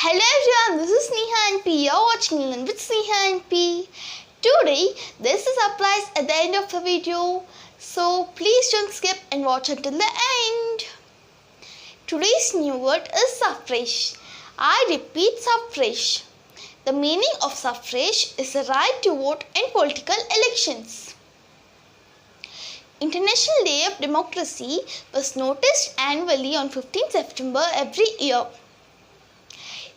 Hello everyone, this is Neha and P. You're watching Learn with Neha and P. Today, there's a surprise at the end of the video, so please don't skip and watch until the end. Today's new word is suffrage. I repeat, suffrage. The meaning of suffrage is the right to vote in political elections. International Day of Democracy was noticed annually on 15 September every year.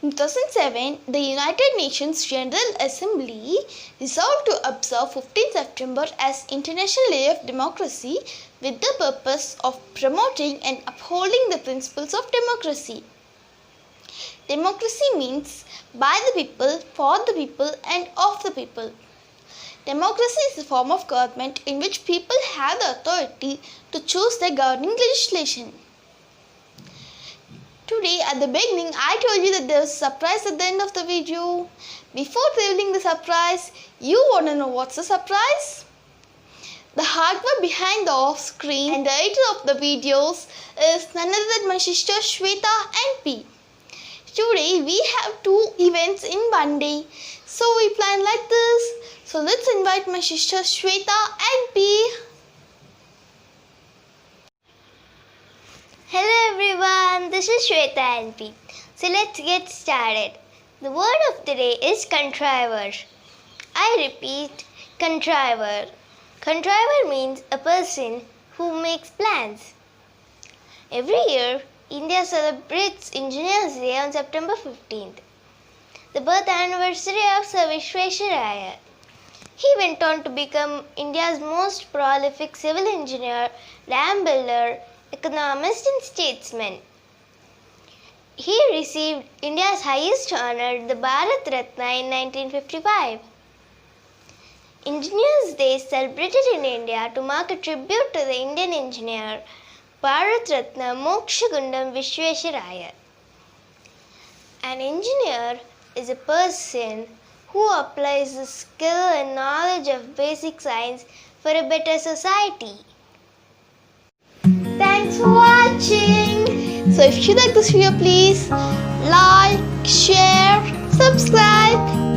In 2007, the United Nations General Assembly resolved to observe 15 September as International Day of Democracy with the purpose of promoting and upholding the principles of democracy. Democracy means by the people, for the people and of the people. Democracy is a form of government in which people have the authority to choose their governing legislation. Today at the beginning, I told you that there was a surprise at the end of the video. Before revealing the surprise, you want to know what's the surprise? The hard work behind the off-screen and the editor of the videos is none other than my sister Shweta and P. Today we have two events in one day, so we plan like this. So let's invite my sister Shweta and P. Hello everyone, this is Shweta and P. So let's get started. The word of the day is contriver. I repeat, contriver. Contriver means a person who makes plans. Every year, India celebrates Engineers Day on September 15th, the birth anniversary of Sir Visveswaraya. He went on to become India's most prolific civil engineer, dam builder, economist and statesman. He received India's highest honor, the Bharat Ratna, in 1955. Engineers Day is celebrated in India to mark a tribute to the Indian engineer, Bharat Ratna Mokshagundam Visvesvaraya. An engineer is a person who applies the skill and knowledge of basic science for a better society. Thanks for watching. So if you like this video, please like, share, subscribe.